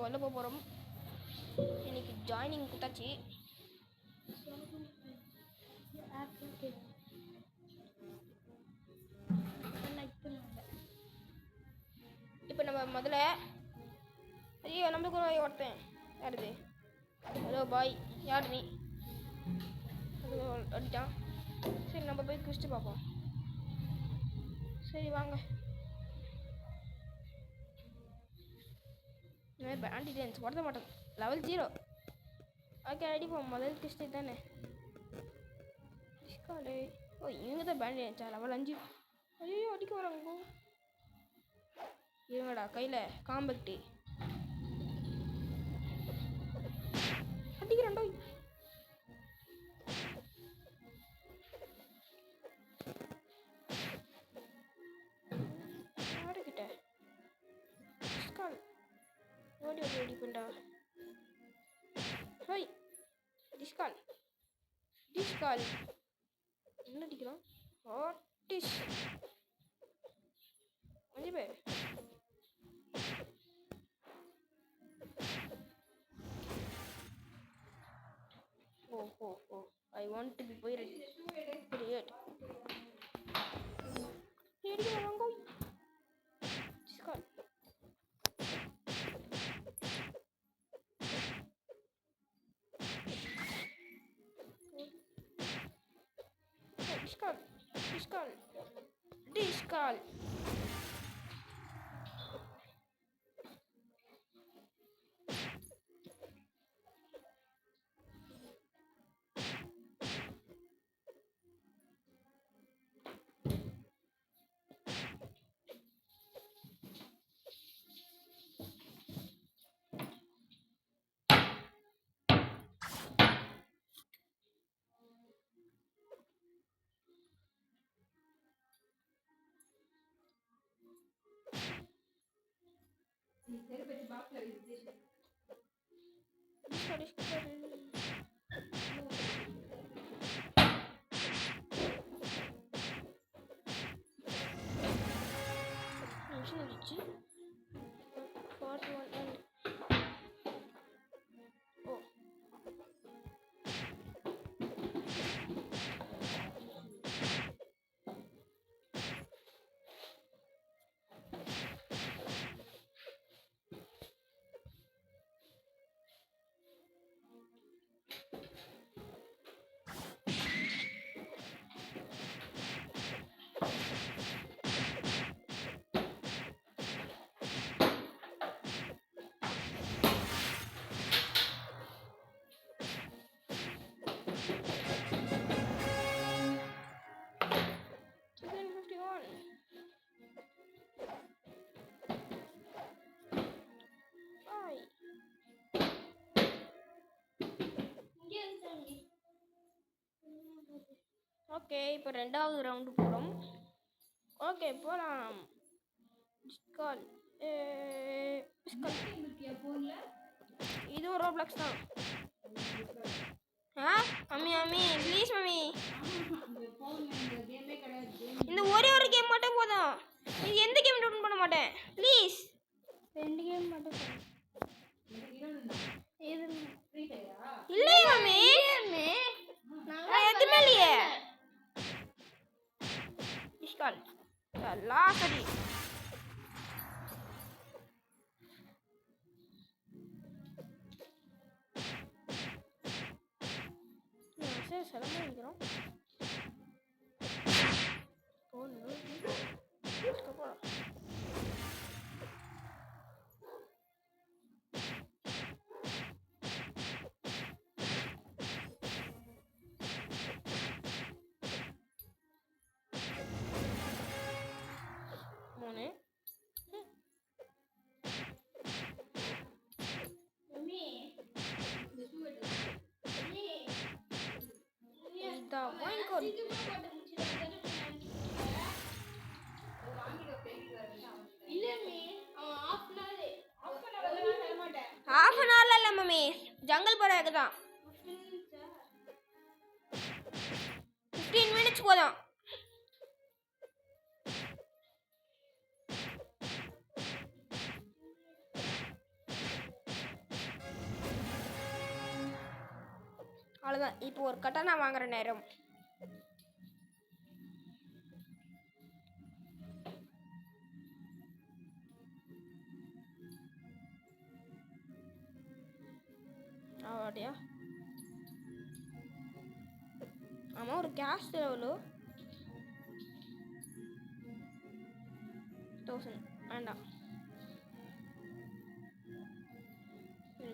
வெளில போக போகிறோம். இன்னைக்கு ஜாயினிங் கொடுத்தாச்சு. இப்போ நம்ம முதல்ல ஐயோ நம்மளுக்கு ஒரு ஒருத்தன் யாருது? ஹலோ பாய், யார் நீ? அடிட்டான். சரி நம்ம போய் குடிச்சிட்டு பார்ப்போம். சரி வாங்க. இனிமேல் பேண்டி டான்ஸ் ஓட மாட்டோம். லெவல் 0. ஓகே அடிப்போம். முதல் கிறிஸ்டி தானே. டிஸ்காலே ஓ இவங்க தான் பேண்டி டான்ஸா? லெவல் 5. ஐயோ அடிக்க வராங்க. இவங்கடா கையில் காம்பக்டி அடிக்கிறாண்டோ. யாருக்கிட்ட டிஸ்கால் ஓடி ஓடி அடிப்பண்டா. ஹோய் டிஸ்கால் டிஸ்கால் என்ன அடிக்கிறான்? ஹாட்டிஷ் அஞ்சு பேர். Oh, I want to be very great. Here you are, go. Discard. Discard. Discard. Discard. Okay இப்போ ரெண்டாவது ரவுண்டு போகிறோம். ஓகே போகலாம். டிஸ்கால் இது ஒரு ரோப்ளாக்ஸ் தான். மம்மி மம்மி ப்ளீஸ் மம்மி, இந்த ஒரே ஒரு கேம் மட்டும் போதும். இது எந்த கேம் டவுன்லோட் பண்ண மாட்டேன் ப்ளீஸ். 2 கேம் மட்டும் இல்லையே மம்மி, எதுவுமே இல்லையே. டிஸ்கால் லாஸ்ட் செலவு வைக்கிறோம். half an hour இல்ல மம்மி, ஜங்கல் போறதுக்கு தான் 15 minutes போதும். அவ்வளோதான். இப்போ ஒரு கட்டானா வாங்குற நேரம். அப்படியா? ஆமாம், ஒரு கேஷ் எவ்வளோ? 1000 வேண்டாம்.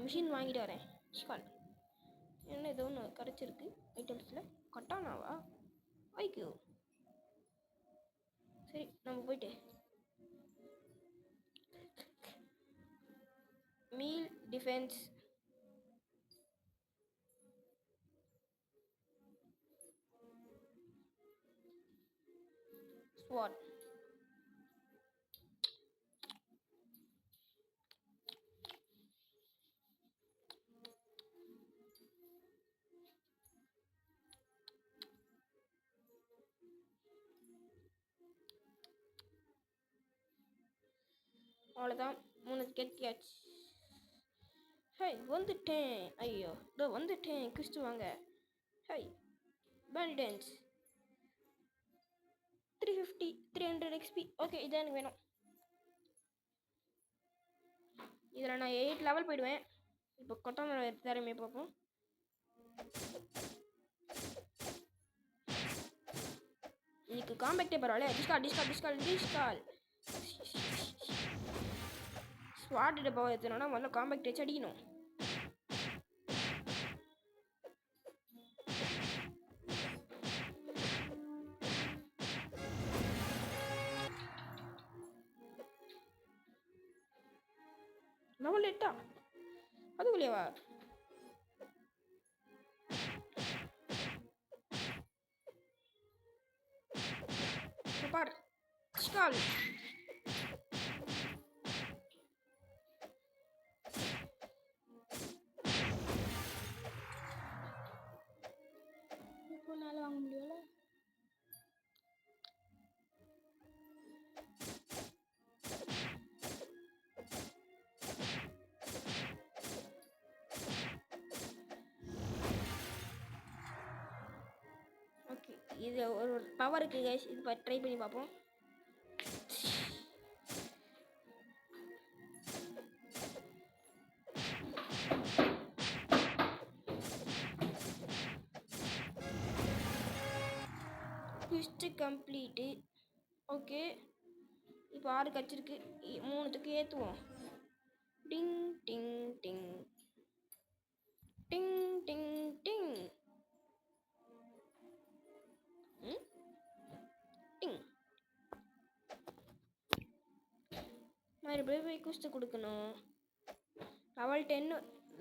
மிஷின் வாங்கிட்டு வரேன். ஸ்கால் என்ன ஏதோ ஒன்று கிடச்சிருக்கு ஐட்டம்ஸில். கட்டானாவா? ஐயோ, சரி நம்ம போயிட்டு மீல் டிஃபென்ஸ் ஸ்வாட். அவ்வளோதான், 3 கெட்டியாச்சு. ஹை, வந்துட்டேன். ஐயோ, இதோ வந்துட்டேன். கிறிஸ்து வாங்க. High, பேண்டிடன்ஸ் 350 300 XP. ஓகே, இதான் எனக்கு வேணும். இதில் நான் 8 லெவல் போயிடுவேன். இப்போ கொட்டான திறமையை பார்ப்போம். இன்னைக்கு காம்பேக்டே பரவாயில்ல. டிஸ்கால் ஸ்வாட் டப்பா எடுத்தோன்னா முதல்ல காம்பேக்ட் வச்சு அடிக்கணும். லெவல் 8 அதுக்குள்ளேவா? பார் ஸ்கால். இப்போ நாளை வாங்க முடியல. ஓகே, இது ஒரு பவருக்கு கைஸ். இது ட்ரை பண்ணி பார்ப்போம். Twist complete. ஓகே, இப்போ 6 கச்சிருக்கு. 3த்துக்கு ஏற்றுவோம். டிங் டிங் டிங் டிங் டிங் டிங் டிங். மறுபடியும் போய் குஸ்ட் கொடுக்கணும்.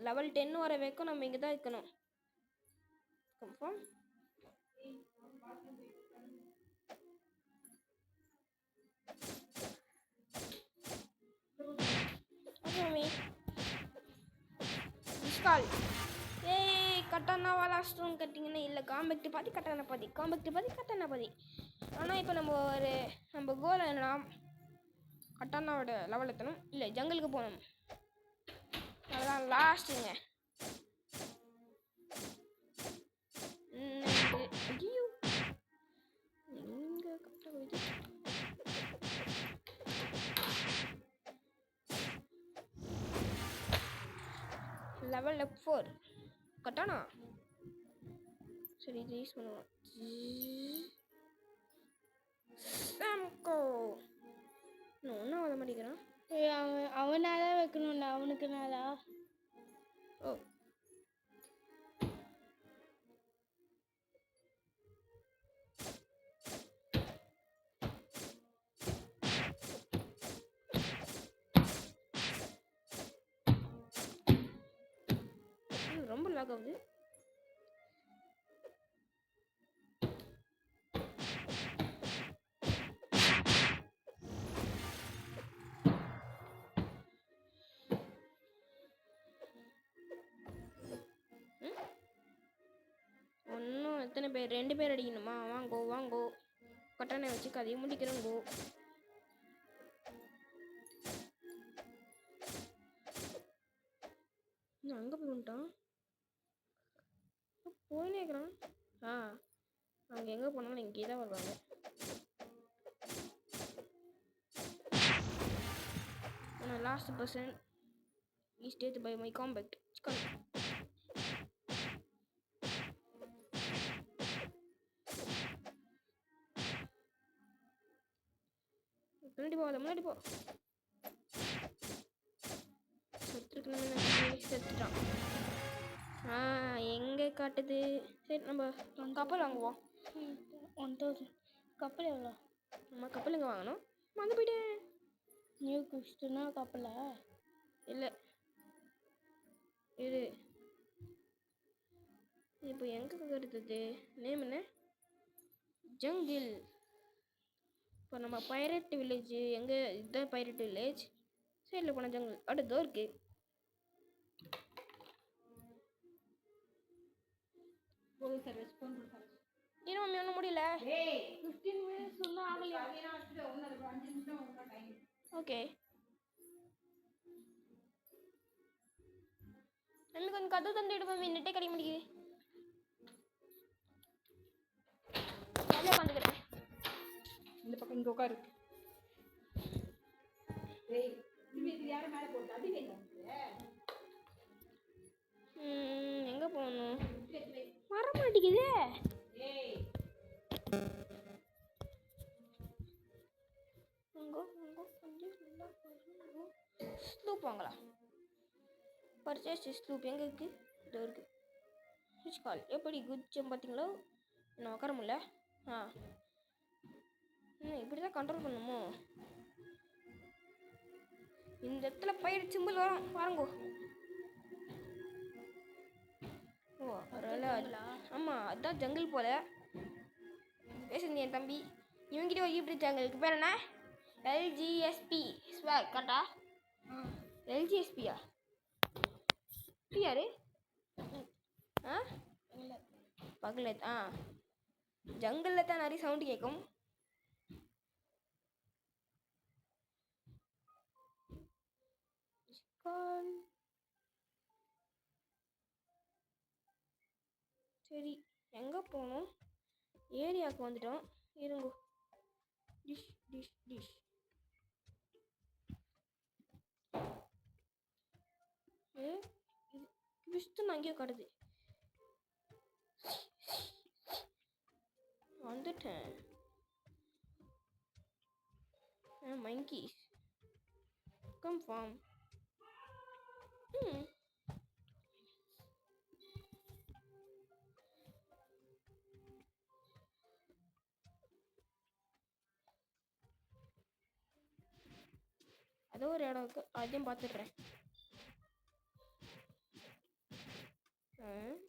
லெவல் 10 வர வரைக்கும் நம்ம இங்கே தான் இருக்கணும். கன்ஃபார்ம். ஸ்கால். ஏய், கட்டானா லாஸ்ட்டும் கட்டிங்கன்னா இல்லை. காம்பேக்ட் பாதி கட்டானா பாதி, கட்டானா பாதி. ஆனால் இப்போ நம்ம கோல் என்னன்னா கட்டானாவோட லெவல் எத்தணும். இல்லை, ஜங்கலுக்கு போகணும். அதுதான் லாஸ்ட்டுங்க. ஐயோ, எங்கே கரெக்டாக போயிட்டு லெவல் 4 கட்டானா. சரி, இது யூஸ் பண்ணுவோம். சாம்கோ ஒன்றும் வர மாட்டேங்கிறான். அவனால வைக்கணும்ல, அவனுக்கு நாளா. ஓ, ரொம்ப லாக் ஆகுது. ஒன்றும் எத்தனை பேர்? 2 பேர் அடிக்கணுமா? வாங்கோ கட்டானை வச்சு கதையை முடிக்கிறோங்கோ. அங்கே போய் வந்துட்டான். போயினே இருக்கிறான். அவங்க எங்கே போனாலும் இங்கே தான் வருவாங்க. நான் last person is dead by my combat. முன்னாடி போ செத்துட்டான். எங்கே காட்டுது? சரி நம்ம கப்பல் வாங்குவோம். 1000 கப்பல் எவ்வளோ? நம்ம கப்பல் எங்கே வாங்கணும்? வாங்க போயிட்டேன். நியூ குஸ்டுனா கப்பலா? இல்லை இது இப்போ எங்கே கருத்துது? நேம் என்ன? ஜங்கிள். இப்போ நம்ம பைரட் வில்லேஜ் எங்கே? இதுதான் பைரட் வில்லேஜ். சைடில் போன ஜங்கிள் அடுத்தோ இருக்கு. இன்னும் மம்மி ஒன்றும் முடியல. 15 மினிட்ஸ் ஒன்றும் ஆகலையா? ஓகே மம்மி கொஞ்சம் கதை தந்துவிடு மம்மி. நெட்டே கிடைக்க மாட்டேங்குது. நல்லா உட்காந்துக்கிறேன். இந்த பக்கம் இங்கே உட்காரு. எங்கே போகணும்? வர மாட்டேங்குது. ஸ்லூப் வாங்கலாம். பர்ச்சேஸ் ஸ்லூப் எங்கே இருக்குது? இதோ இருக்குது. ஸ்விட்ச் கால் எப்படி குச்சம் பார்த்தீங்களோ? நான் உட்கார முடியல. இப்படி தான் கண்ட்ரோல் பண்ணுமோ? இந்த இடத்துல பயிர் சிம்பிள் வரும் பாருங்கோ. ஓ ஆமாம், அதுதான் ஜங்கிள் போல பேசுங்க என் தம்பி. இவங்கிட்ட ஒரு இப்படி ஜங்கிளுக்கு பேர் என்ன? LGSP ஸ்வாக் கரெக்டா? LGSPயா? யாரு? பகலத். ஜங்கிளில் தான் நிறைய சவுண்டு கேட்கும். சரி எங்கே போகணும்? ஏரியாவுக்கு வந்துட்டோம். இருங்கோ. டிஷ் டிஷ் டிஷ் விஷ்ணு அங்கேயோ காட்டுது. வந்துட்டேன். monkeys come from அதோ ஒரு இடம் இருக்கு, அதையும் பார்த்துடுறேன்.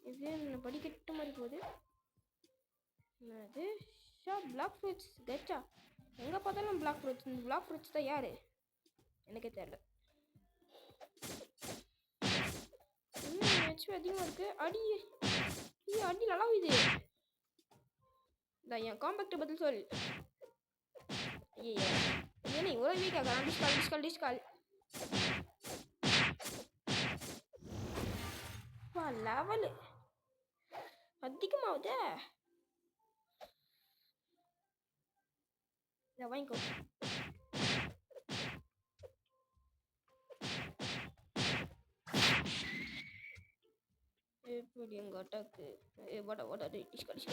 இது என்ன படிக்கட்டு மாதிரி போகுது? அது பிளாக் ஃப்ரூட்ஸ் கெச்சா. எங்கே பார்த்தாலும் பிளாக் ஃப்ரூட்ஸ். இந்த பிளாக் ஃப்ரூட்ஸ் தான் யார் எனக்கே தெரியல. ஹெச்பி அதிகமாக இருக்கு. அடி அடி நல்லா இது. என் காம்பேக்ட் பதில் சொல். ஐயா என்ன இவ்வளோ வீக்காக? டிஸ்கால் லெவலு அதிகமாகுதே. இதை வாங்கிக்கோ. எப்படி எங்க அட்டாக்கு? வாடா டிஸ்கால்.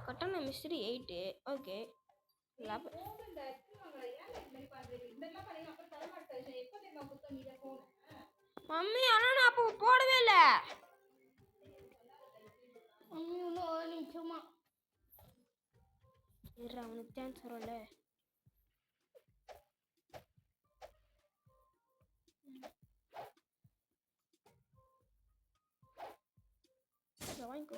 கட்டண மிஸ்ட்ரி 8. ஓகே மம்மி, ஆனால் நான் அப்போ போடவே இல்லை. மம்மி இன்னும் ஒரு நிமிஷமா அவனுக்கு சான்ஸ் வரும்ல. வாங்கிக்கோ.